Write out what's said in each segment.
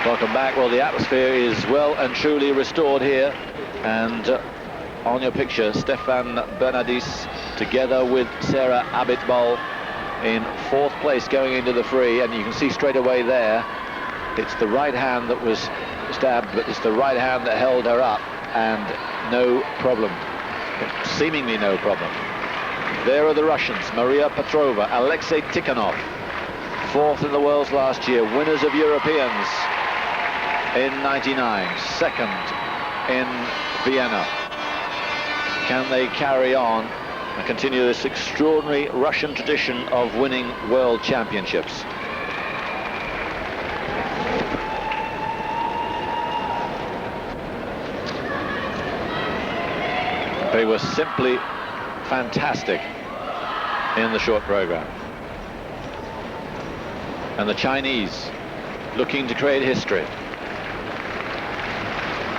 Welcome back. Well, the atmosphere is well and truly restored here, and on your picture, Stephane BERNADIS together with Sarah ABITBOL in 4th place going into the free, and you can see straight away there it's the right hand that was stabbed, but it's the right hand that held her up, and no problem, seemingly no problem. There are the Russians, Maria Petrova, Alexei TIKHONOV, 4th in the world's last year, winners of Europeans in '99, 2nd in Vienna. Can they carry on and continue this extraordinary Russian tradition of winning world championships? They were simply fantastic in the short program. And the Chinese looking to create history.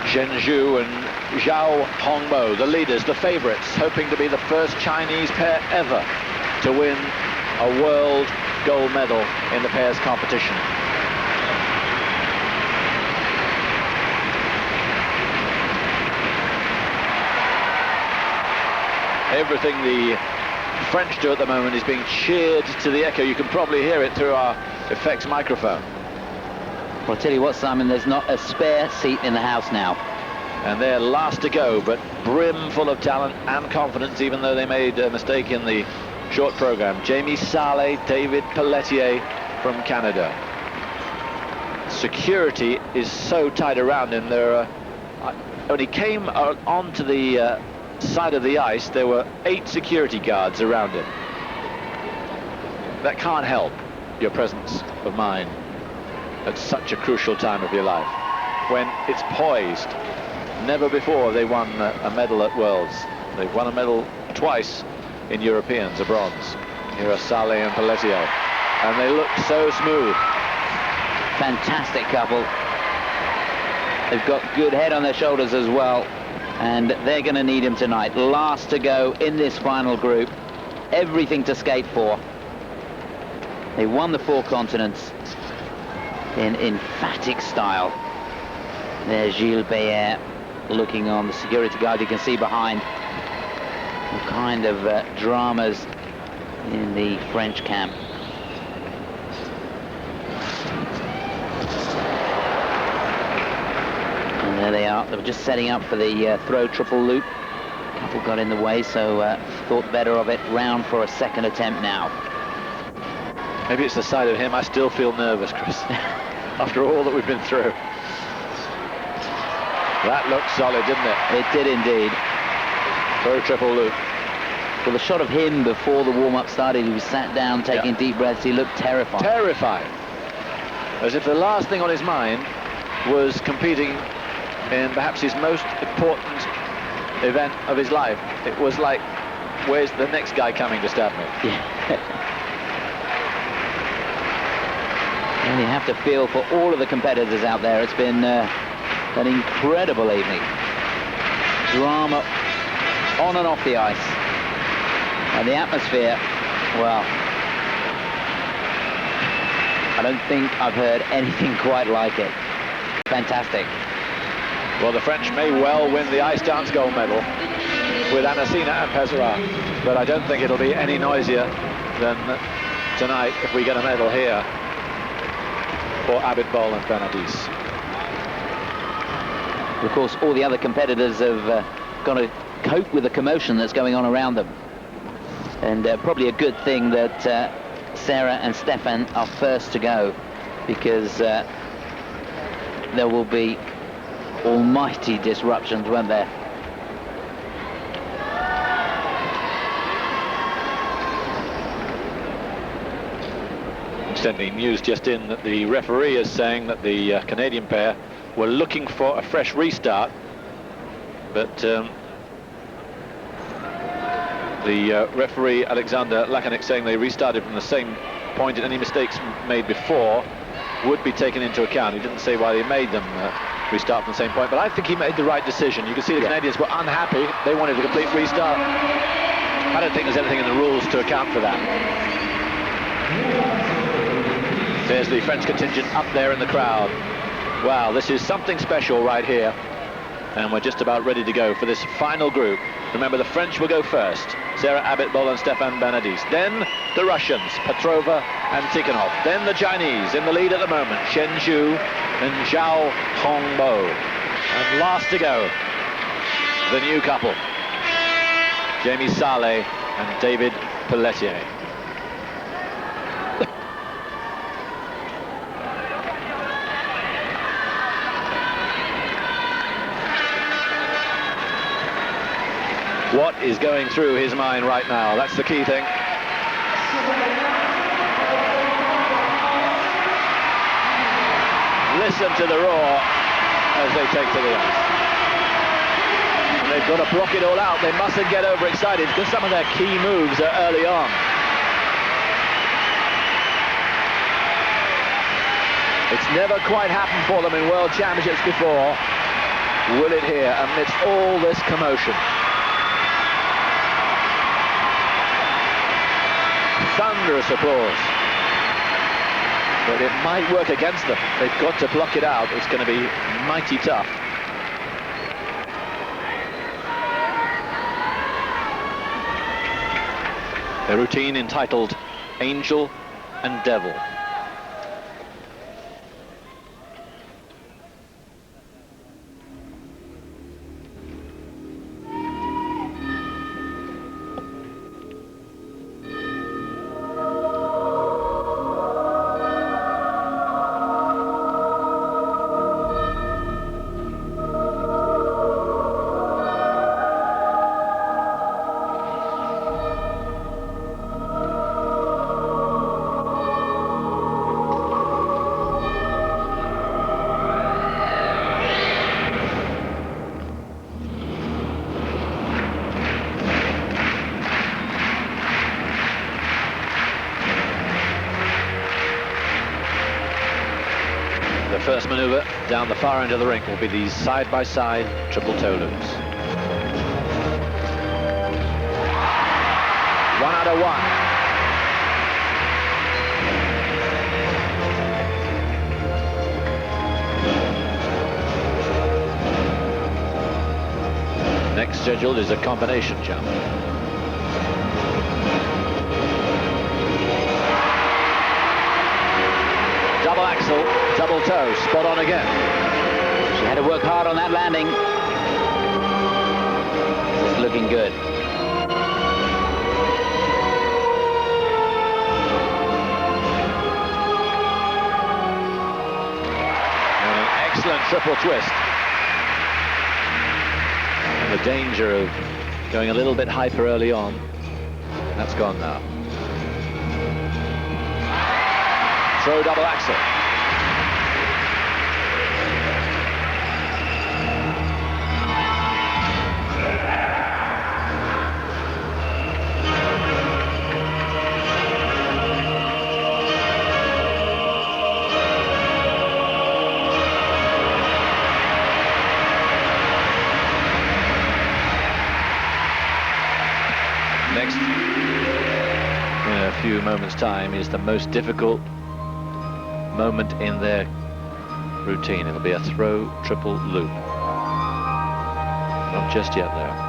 Zhenzhou and ZHAO Hongbo, the leaders, the favorites, hoping to be the first Chinese pair ever to win a world gold medal in the pairs competition. Everything the French do at the moment is being cheered to the echo. You can probably hear it through our effects microphone. Well, I'll tell you what, Simon, there's not a spare seat in the house now. And they're last to go, but brim full of talent and confidence, even though they made a mistake in the short program. Jamie Saleh, David Pelletier from Canada. Security is so tight around him. When he came onto the side of the ice, there were 8 security guards around him. That can't help your presence of mind at such a crucial time of your life, when it's poised. Never before they won a medal at Worlds. They've won a medal twice in Europeans, a bronze. Here are Saleh and Pelletier, and they look so smooth. Fantastic couple. They've got good head on their shoulders as well, and they're going to need him tonight. Last to go in this final group. Everything to skate for. They won the 4 continents in emphatic style. There's Gilles Bayer looking on, the security guard you can see behind. All kind of dramas in the French camp. And there they are. They were just setting up for the throw triple loop. A couple got in the way, so thought better of it. Round for a second attempt now. Maybe it's the sight of him. I still feel nervous, Chris, after all that we've been through. That looked solid, didn't it? It did indeed. Throw triple loop. Well, the shot of him before the warm-up started, he was sat down taking deep breaths. He looked terrified. Terrified. As if the last thing on his mind was competing in perhaps his most important event of his life. It was like, where's the next guy coming to stab me? And you have to feel for all of the competitors out there. It's been an incredible evening. Drama on and off the ice. And the atmosphere, well, I don't think I've heard anything quite like it. Fantastic. Well, the French may well win the ice dance gold medal with Anasina and Pesera, but I don't think it'll be any noisier than tonight if we get a medal here for ABITBOL and BERNADIS. Of course, all the other competitors have got to cope with the commotion that's going on around them. And probably a good thing that Sarah and Stephane are first to go, because there will be almighty disruptions, won't there? Incidentally, news just in that the referee is saying that the Canadian pair were looking for a fresh restart, but the referee Alexander Lacanik saying they restarted from the same point, and any mistakes made before would be taken into account. He didn't say why they made them restart from the same point, but I think he made the right decision. You can see the Canadians were unhappy. They wanted a complete restart. I don't think there's anything in the rules to account for that. There's the French contingent up there in the crowd. Wow, this is something special right here. And we're just about ready to go for this final group. Remember, the French will go first. Sarah Abitbol and Stephane Bernadis. Then the Russians, Petrova and TIKHONOV. Then the Chinese in the lead at the moment, Shen and ZHAO Hongbo. And last to go, the new couple, Jamie Saleh and David Pelletier. What is going through his mind right now? That's the key thing. Listen to the roar as they take to the ice. And they've got to block it all out. They mustn't get overexcited because some of their key moves are early on. It's never quite happened for them in World Championships before. Will it here amidst all this commotion? Thunderous applause. But it might work against them. They've got to block it out. It's going to be mighty tough. A routine entitled Angel and Devil. First maneuver down the far end of the rink will be these side-by-side triple toe loops. 1 out of 1. Next scheduled is a combination jump. Double axel, double toe, spot on again. She had to work hard on that landing. It's looking good. And an excellent triple twist. And the danger of going a little bit hyper early on, that's gone now. Throw double axel. Next, in a few moments' time, is the most difficult moment in their routine. It'll be a throw triple loop. Not just yet though.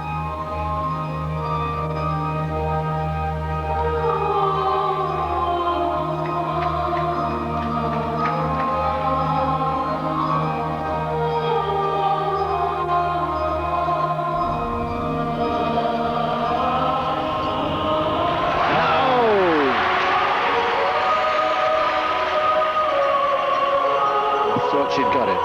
Thought she'd got it.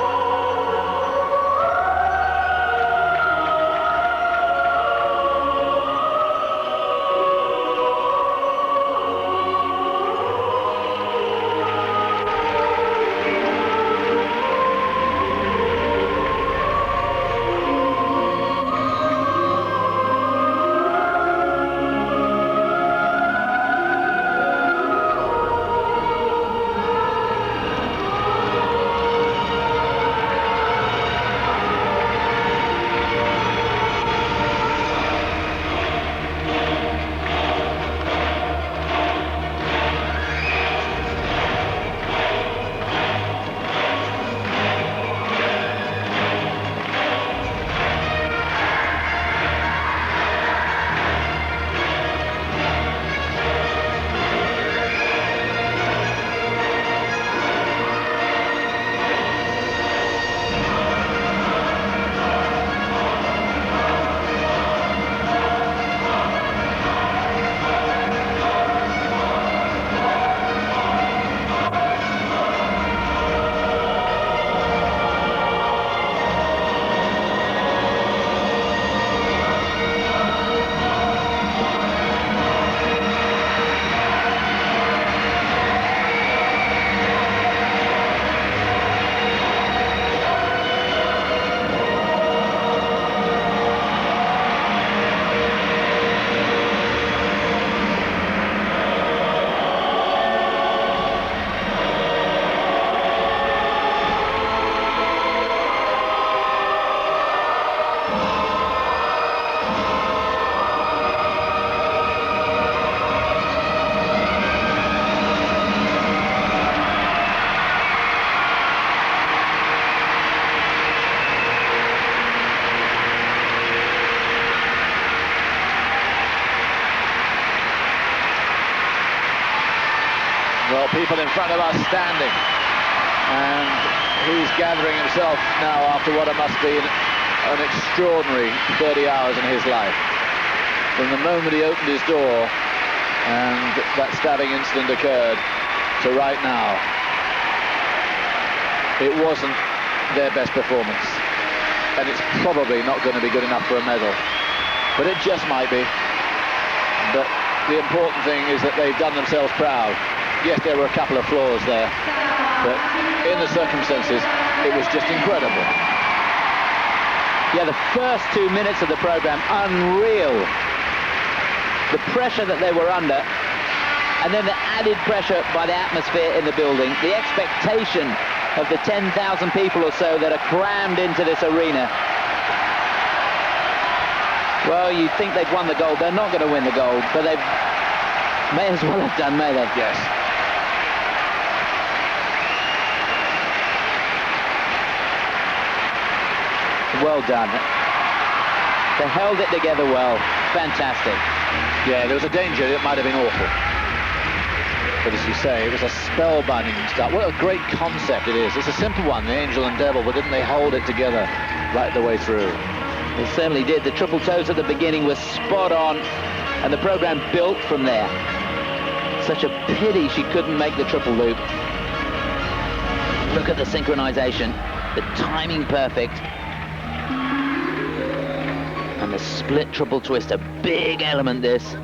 people in front of us standing. And he's gathering himself now after what must be an extraordinary 30 hours in his life. From the moment he opened his door and that stabbing incident occurred to right now, it wasn't their best performance. And it's probably not going to be good enough for a medal. But it just might be. But the important thing is that they've done themselves proud. Yes, there were a couple of flaws there, but in the circumstances, it was just incredible. Yeah, the first 2 minutes of the program, unreal. The pressure that they were under, and then the added pressure by the atmosphere in the building, the expectation of the 10,000 people or so that are crammed into this arena. Well, you'd think they'd won the gold. They're not going to win the gold, but they may as well have done, may they? Yes. Well done. They held it together well. Fantastic. Yeah, there was a danger. It might have been awful. But as you say, it was a spellbinding start. What a great concept it is. It's a simple one, the angel and devil, but didn't they hold it together right the way through? They certainly did. The triple toes at the beginning were spot on, and the program built from there. Such a pity she couldn't make the triple loop. Look at the synchronization, the timing perfect. And the split triple twist, a big element this.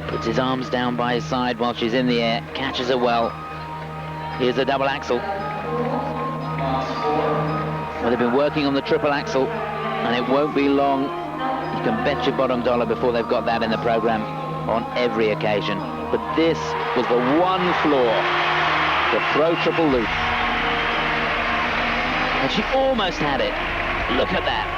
Puts his arms down by his side while she's in the air, catches her well. Here's a double axel. Well, they've been working on the triple axel, and it won't be long. You can bet your bottom dollar before they've got that in the program on every occasion. But this was the one flaw, the throw triple loop. And she almost had it. Look at that.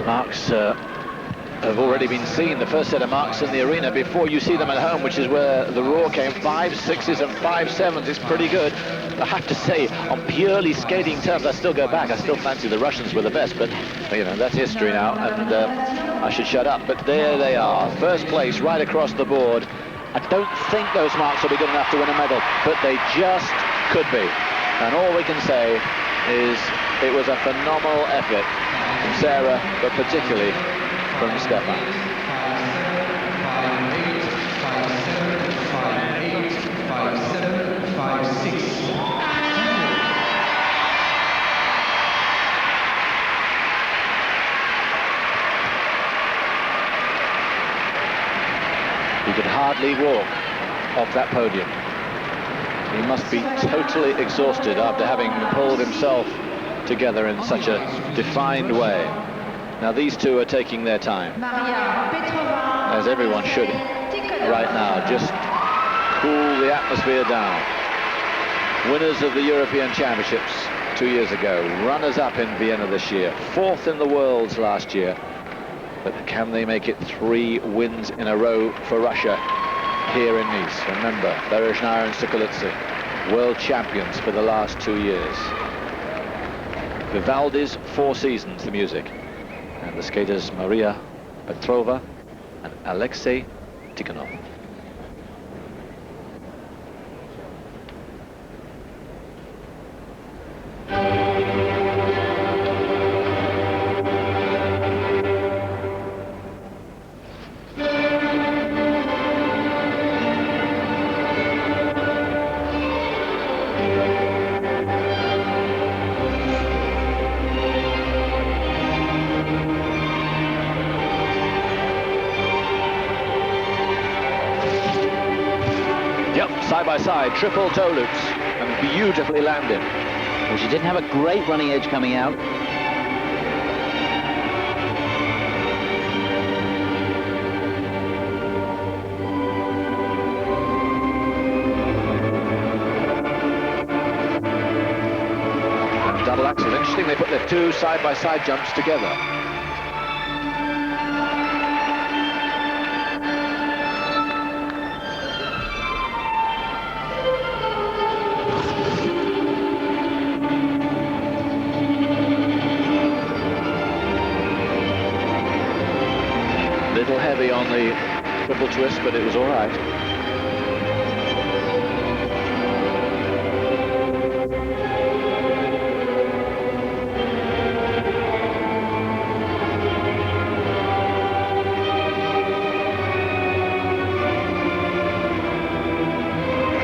Marks have already been seen, the first set of marks in the arena before you see them at home, which is where the roar came. 5 6s and 5 7s is pretty good. I have to say, on purely skating terms, I still go back. I still fancy the Russians were the best, but you know, that's history now, and I should shut up. But there they are, first place right across the board. I don't think those marks will be good enough to win a medal, but they just could be. And all we can say is it was a phenomenal effort from Sarah, but particularly from Stephane. 5-8, 5-7, 5-7, 5-6. He could hardly walk off that podium. He must be totally exhausted after having pulled himself together in such a defined way. Now these two are taking their time, as everyone should right now, just cool the atmosphere down. Winners of the European Championships 2 years ago, runners-up in Vienna this year, 4th in the Worlds last year. But can they make it 3 wins in a row for Russia here in Nice? Remember, Berezhnaya and Sokolidze, world champions for the last 2 years. Vivaldi's 4 Seasons, the music. And the skaters Maria Petrova and Alexei TIKHONOV. Side-by-side, triple toe loops, and beautifully landed. Well, she didn't have a great running edge coming out. And double axel. Interesting, they put their 2 side-by-side jumps together. little heavy on the triple twist, but it was all right.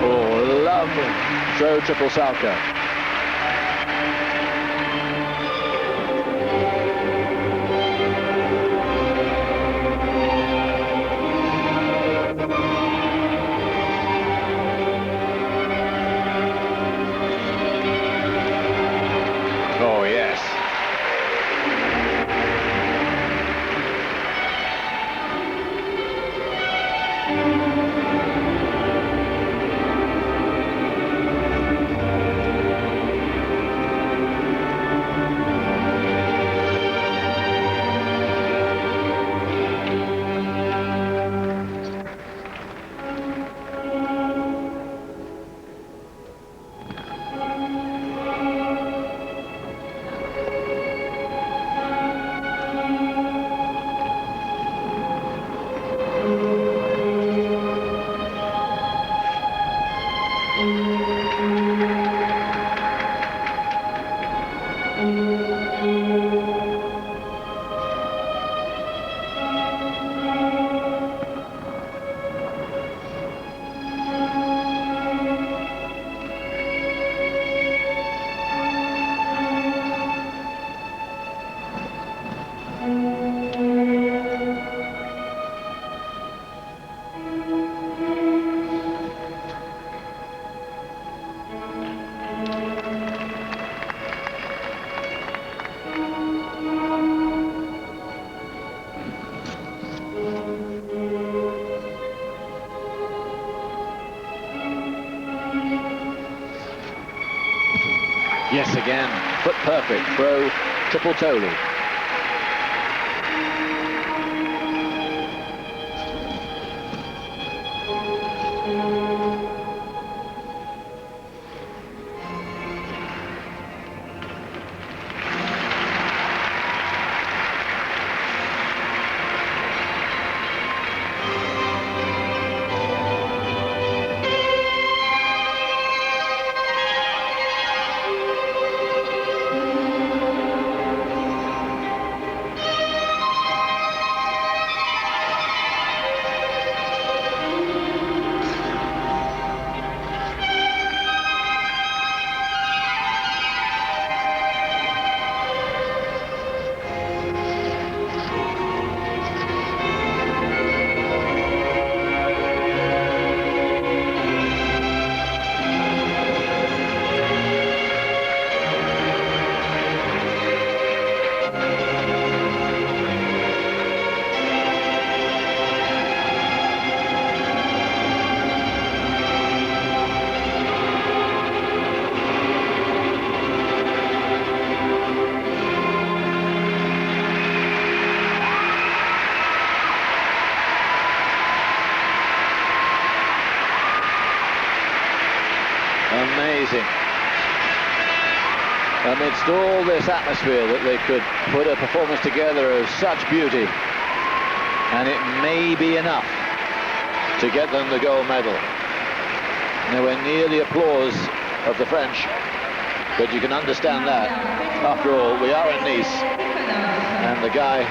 Oh, lovely throw triple salchow. Oh, yes. Yes, again, foot perfect, throw, triple toe lead. Amazing. Amidst all this atmosphere, that they could put a performance together of such beauty, and it may be enough to get them the gold medal. Nowhere near the applause of the French, but you can understand that. After all, we are in Nice, and the guy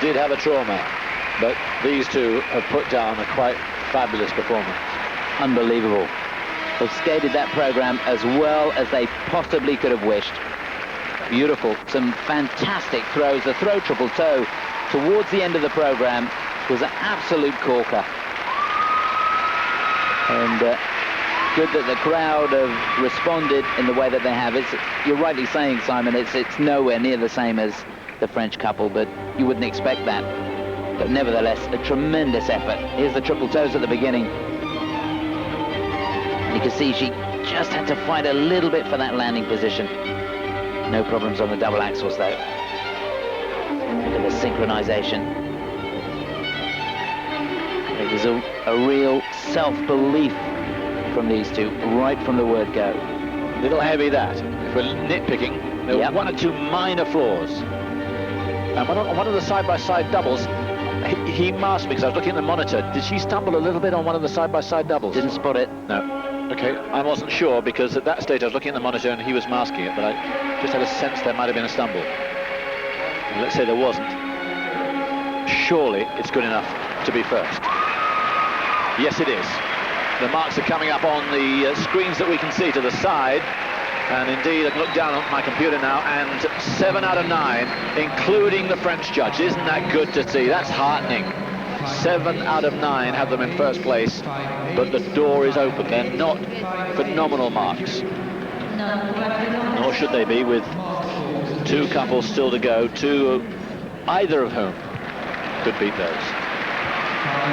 did have a trauma, but these two have put down a quite fabulous performance. Unbelievable. They've skated that program as well as they possibly could have wished. Beautiful, some fantastic throws. The throw triple toe towards the end of the program was an absolute corker. And good that the crowd have responded in the way that they have. You're rightly saying, Simon, it's nowhere near the same as the French couple, but you wouldn't expect that. But nevertheless, a tremendous effort. Here's the triple toes at the beginning. You can see she just had to fight a little bit for that landing position. No problems on the double axels, though. Look at the synchronization. It was a real self-belief from these two, right from the word go. Little heavy, that. If we're nitpicking, there were one or two minor flaws. And one of the side-by-side doubles, He must, because I was looking at the monitor. Did she stumble a little bit on one of the side-by-side doubles? Didn't spot it. No. Okay, I wasn't sure, because at that stage I was looking at the monitor and he was masking it, but I just had a sense there might have been a stumble. And let's say there wasn't. Surely it's good enough to be first. Yes, it is. The marks are coming up on the screens that we can see to the side. And indeed, I can look down on my computer now, and 7 out of 9, including the French judge. Isn't that good to see? That's heartening. 7 out of 9 have them in first place, but the door is open. They're not phenomenal marks. Nor should they be, with 2 couples still to go, either of whom could beat those.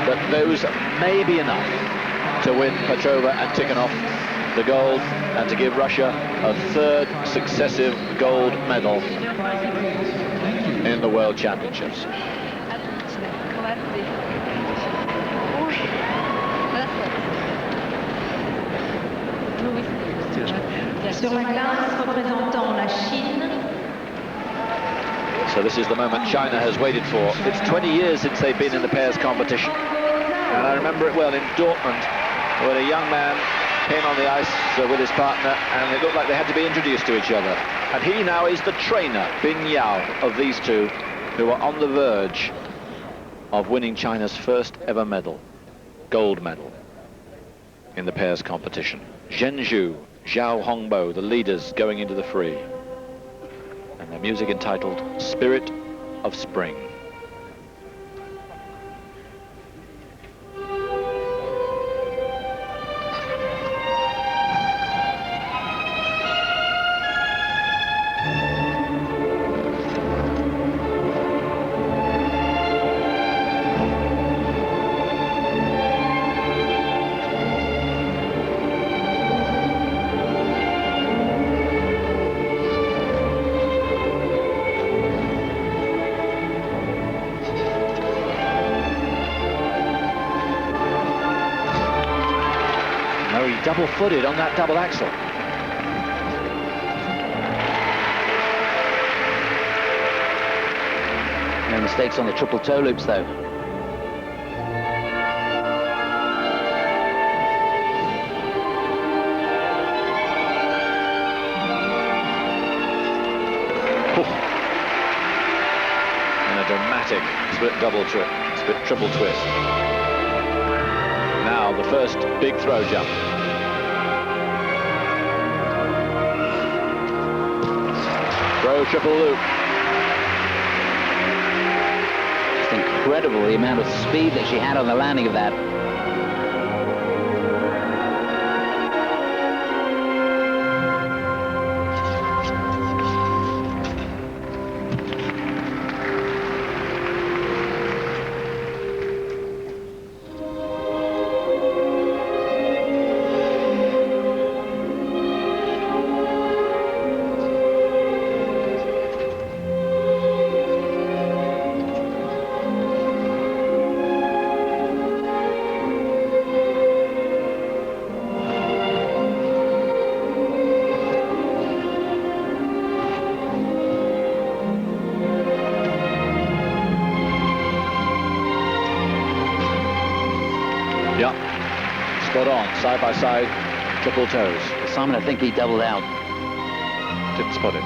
But those may be enough to win Petrova and Tikhonov the gold, and to give Russia a 3rd successive gold medal in the World Championships. Sur la glace représentant la Chine. So this is the moment China has waited for. It's 20 years since they've been in the pairs competition. And I remember it well in Dortmund, when a young man came on the ice with his partner, and it looked like they had to be introduced to each other. And he now is the trainer, Bing Yao, of these two, who are on the verge of winning China's first ever medal, gold medal, in the pairs competition. Zhenzhou, ZHAO, Hongbo, the leaders going into the free. And their music entitled Spirit of Spring. Double-footed on that double axel. No mistakes on the triple toe loops, though. And a dramatic split double trip, split triple twist. Now the first big throw jump. Throw triple loop. Just incredible the amount of speed that she had on the landing of that. Spot on, side by side, triple toes. Simon, I think he doubled out. Didn't spot it.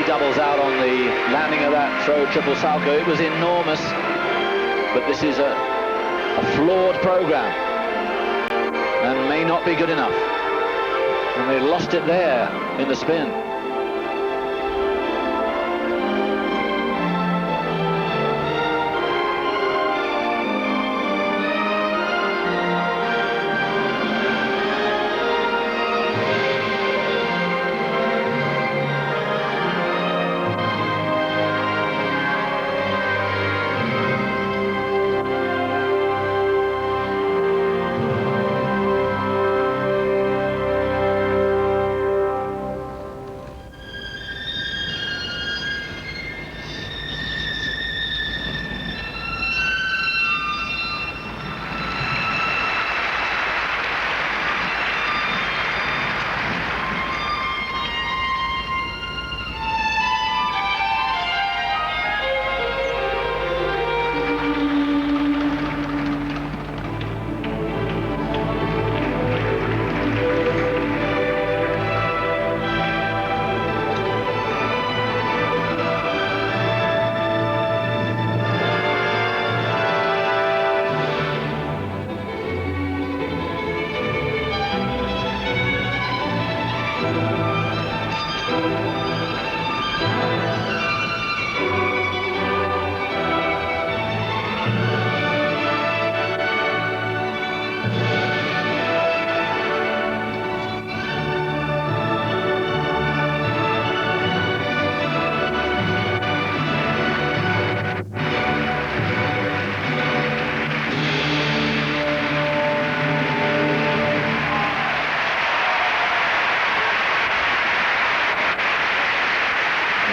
Doubles out on the landing of that throw triple salto. It was enormous, but this is a flawed program and may not be good enough. And they lost it there in the spin.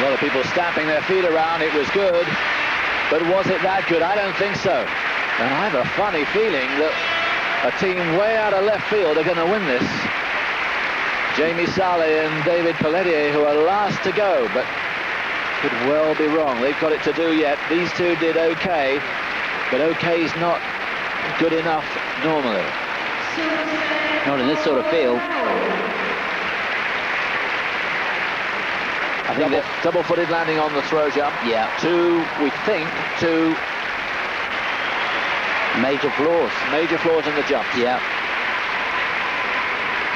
Well, the people stamping their feet around, it was good. But was it that good? I don't think so. And I have a funny feeling that a team way out of left field are going to win this. Jamie Saleh and David Pelletier, who are last to go, but could well be wrong. They've got it to do yet. These two did okay, but okay is not good enough normally. Not in this sort of field. I think double-footed landing on the throw jump. Yeah. We think, two major flaws. Major flaws in the jump. Yeah.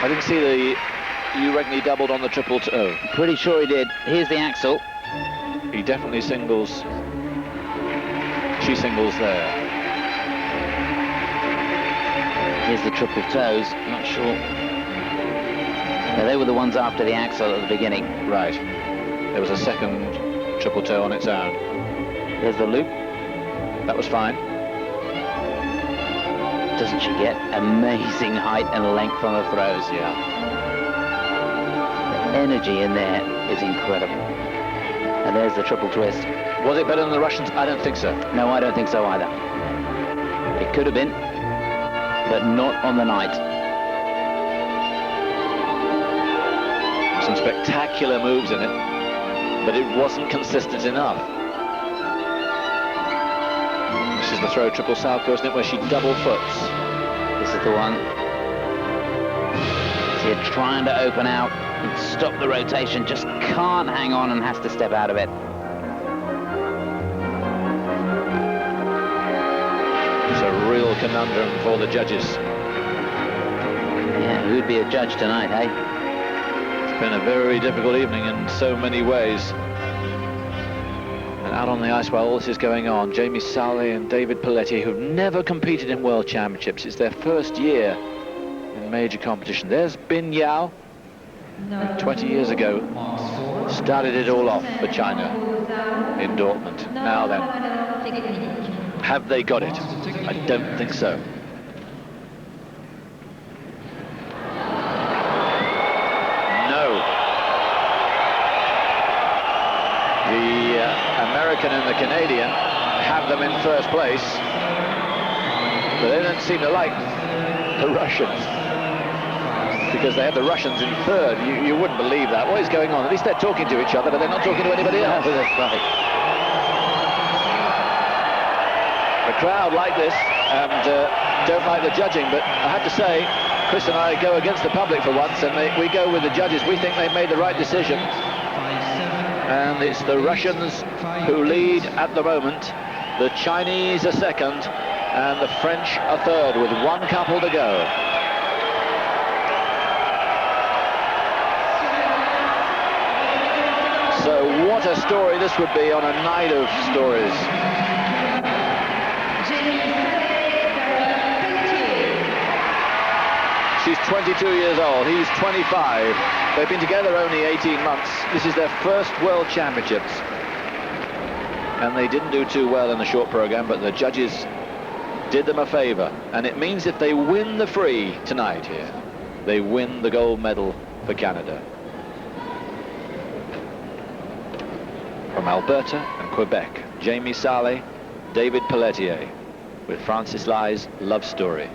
I didn't see the... You reckon he doubled on the triple toe? Pretty sure he did. Here's the axel. He definitely singles. She singles there. Here's the triple toes. Not sure. Yeah, they were the ones after the axel at the beginning. Right. There was a second triple toe on its own. There's the loop. That was fine. Doesn't she get amazing height and length on the throws? Yeah. The energy in there is incredible. And there's the triple twist. Was it better than the Russians? I don't think so. No, I don't think so either. It could have been, but not on the night. Some spectacular moves in it, but it wasn't consistent enough. This is the throw triple salchow, isn't it, where she double foots. This is the one. See her trying to open out and stop the rotation, just can't hang on and has to step out of it. It's a real conundrum for the judges. Yeah, who'd be a judge tonight, eh? It's been a very difficult evening in so many ways. And out on the ice while all this is going on, Jamie Saleh and David Pelletier, who've never competed in World Championships. It's their first year in major competition. There's Bin Yao, 20 years ago, started it all off for China in Dortmund. Now then, have they got it? I don't think so. No. The American and the Canadian have them in first place, but they don't seem to like the Russians, because they have the Russians in third. You wouldn't believe that. What is going on? At least they're talking to each other, but they're not talking to anybody else. No, that's right. The crowd like this and don't like the judging, but I have to say, Chris and I go against the public for once, and we go with the judges. We think they've made the right decision. And it's the Russians who lead at the moment. The Chinese are second, and the French are third, with one couple to go. So what a story this would be on a night of stories. She's 22 years old, he's 25. They've been together only 18 months. This is their first World Championships. And they didn't do too well in the short program, but the judges did them a favor. And it means if they win the free tonight here, they win the gold medal for Canada. From Alberta and Quebec, Jamie Saleh, David Pelletier, with Francis Lai's Love Story.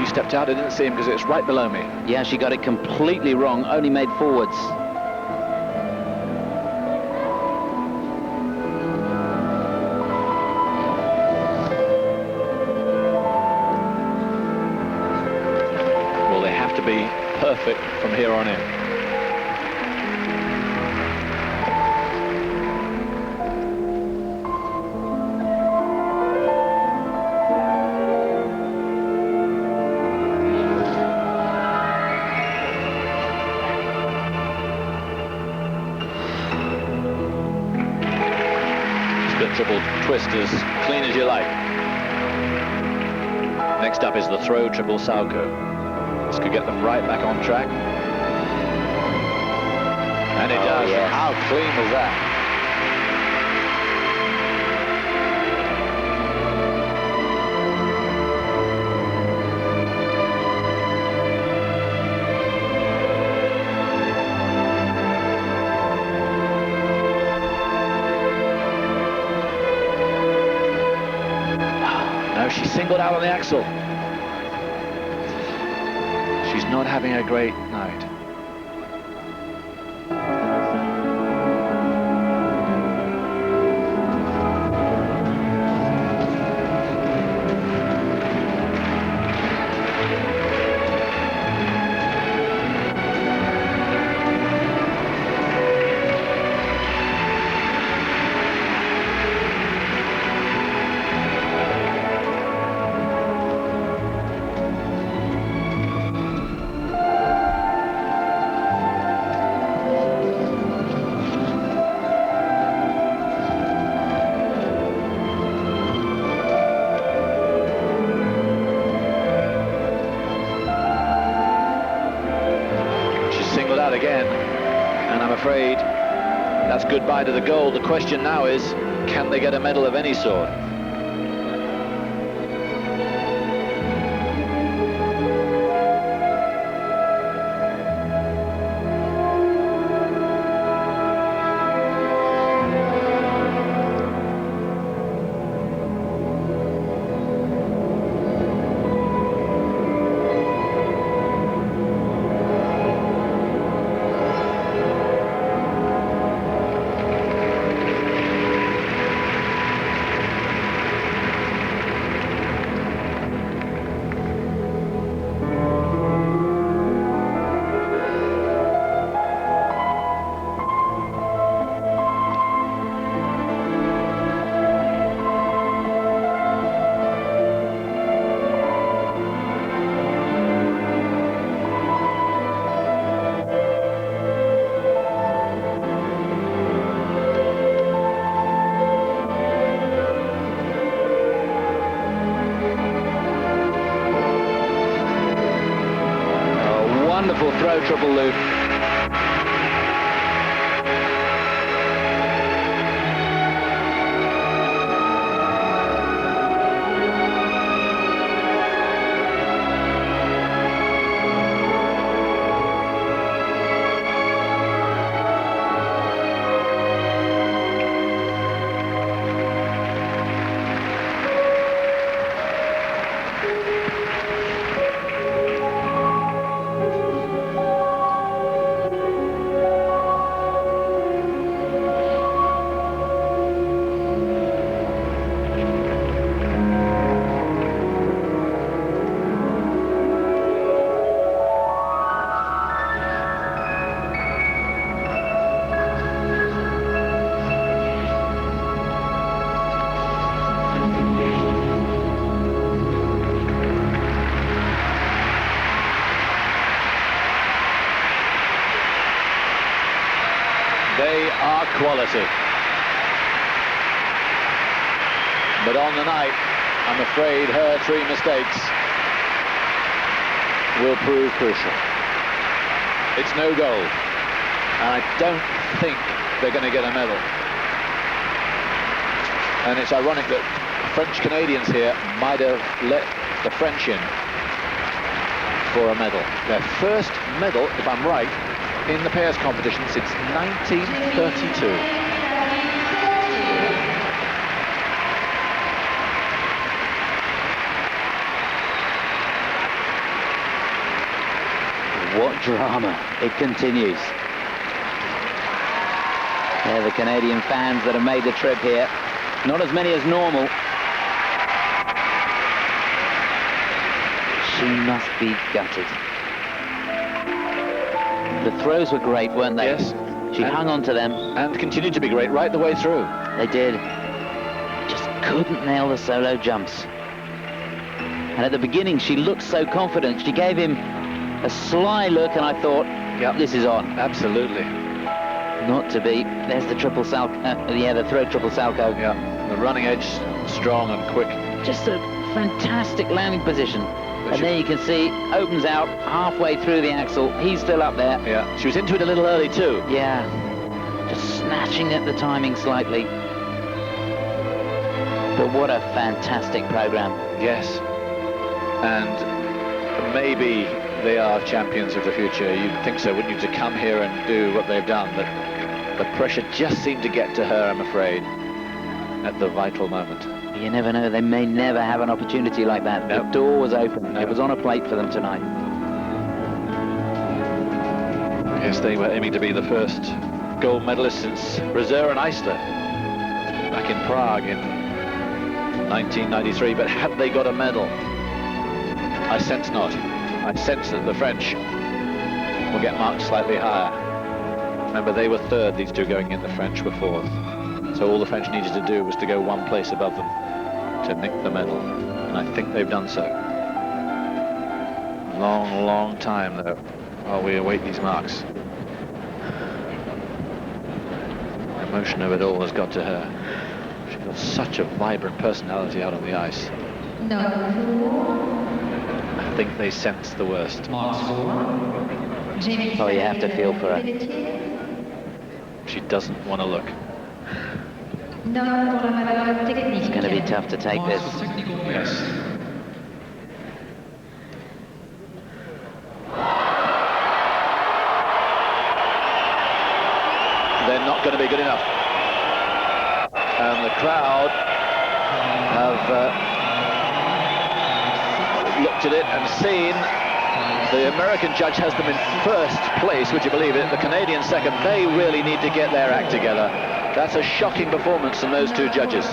Stepped out, I didn't see him because it's right below me. Yeah, she got it completely wrong, only made forwards. Well, they have to be perfect from here on in. Triple twist as clean as you like. Next up is the throw triple salchow. This could get them right back on track. How clean was that? She singled out on the axle. She's not having a great night. Again, and I'm afraid that's goodbye to the gold. The question now is, can they get a medal of any sort? Wonderful throw triple loop. They are quality. But on the night, I'm afraid her 3 mistakes will prove crucial. It's no gold, and I don't think they're going to get a medal. And it's ironic that French Canadians here might have let the French in for a medal. Their first medal, if I'm right, in the pairs competition since 1932. What drama. It continues. They're the Canadian fans that have made the trip here. Not as many as normal. She must be gutted. The throws were great, weren't they? Yes. She hung on to them. And continued to be great right the way through. They did. Just couldn't nail the solo jumps. And at the beginning, she looked so confident. She gave him a sly look, and I thought, yep, this is on. Absolutely. Not to be. There's the triple salco. Yeah, the throw triple salco. Yeah, the running edge strong and quick. Just a fantastic landing position. And then you can see, opens out halfway through the axle. He's still up there. Yeah, she was into it a little early too. Yeah. Just snatching at the timing slightly. But what a fantastic program. Yes. And maybe they are champions of the future. You'd think so, wouldn't you, to come here and do what they've done? But the pressure just seemed to get to her, I'm afraid, at the vital moment. You never know, they may never have an opportunity like that. Nope. The door was open. Nope. It was on a plate for them tonight. Yes, they were aiming to be the first gold medalist since Rezer and Eisler back in Prague in 1993. But had they got a medal? I sense not. I sense that the French will get marked slightly higher. Remember, they were third, these two going in, the French were fourth. So all the French needed to do was to go one place above them to nick the medal. And I think they've done so. Long, long time, though, while we await these marks. The emotion of it all has got to her. She's got such a vibrant personality out on the ice. I think they sense the worst. Oh, you have to feel for her. She doesn't want to look. It's going to be tough to take this. Yes. They're not going to be good enough. And the crowd have looked at it and seen the American judge has them in first place, would you believe it? The Canadian second. They really need to get their act together. That's a shocking performance from those two judges.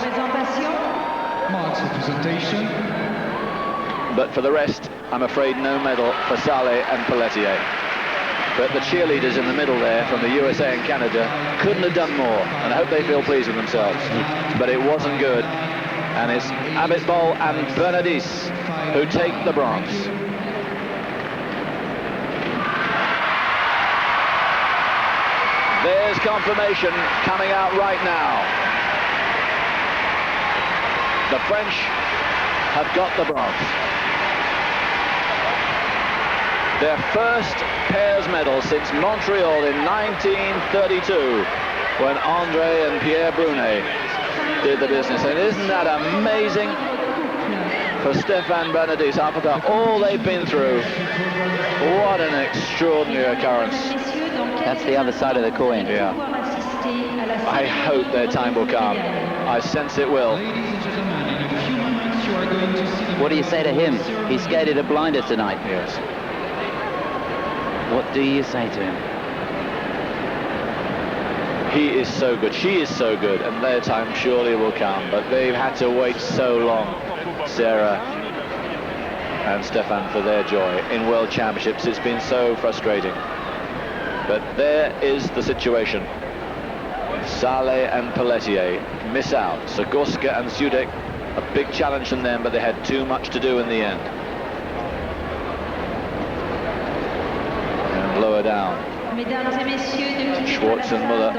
But for the rest, I'm afraid no medal for Palais and Pelletier. But the cheerleaders in the middle there from the USA and Canada couldn't have done more, and I hope they feel pleased with themselves. But it wasn't good, and it's ABITBOL and BERNADIS who take the bronze. There's confirmation coming out right now. The French have got the bronze. Their first pairs medal since Montreal in 1932, when André and Pierre Brunet did the business. And isn't that amazing for Stephane Bernadis? After all they've been through, what an extraordinary occurrence. That's the other side of the coin. Yeah. I hope their time will come. I sense it will. What do you say to him? He skated a blinder tonight. Yes. What do you say to him? He is so good. She is so good. And their time surely will come. But they've had to wait so long, Sarah and Stephane, for their joy in World Championships. It's been so frustrating. But there is the situation. Palais and Pelletier miss out. Zagorska and Zudek, a big challenge from them, but they had too much to do in the end. And lower down, Schwartz and Muller.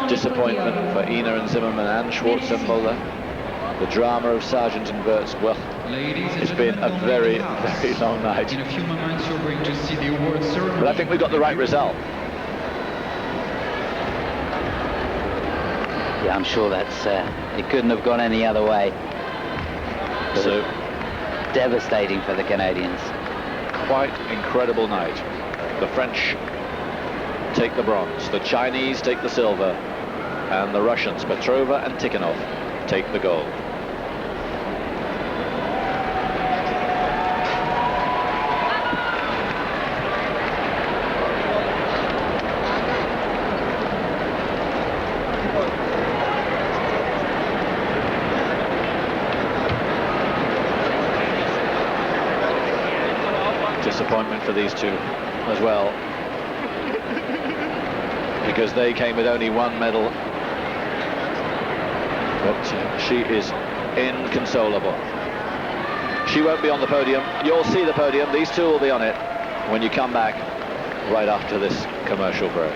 Disappointment for Ina and Zimmerman and Schwartz and Muller. The drama of Sargent and Wirtz. Well, it's been a very, very long night. In a few moments, you're going to see the award ceremony. But I think we got the right result. Yeah, I'm sure that's it couldn't have gone any other way. So Devastating for the Canadians. quite incredible night. The French take the bronze, the Chinese take the silver, and the Russians, Petrova and Tikhonov, take the gold. Disappointment for these two as well, because they came with only one medal, but she is inconsolable. She won't be on the podium. You'll see the podium. These two will be on it when you come back right after this commercial break.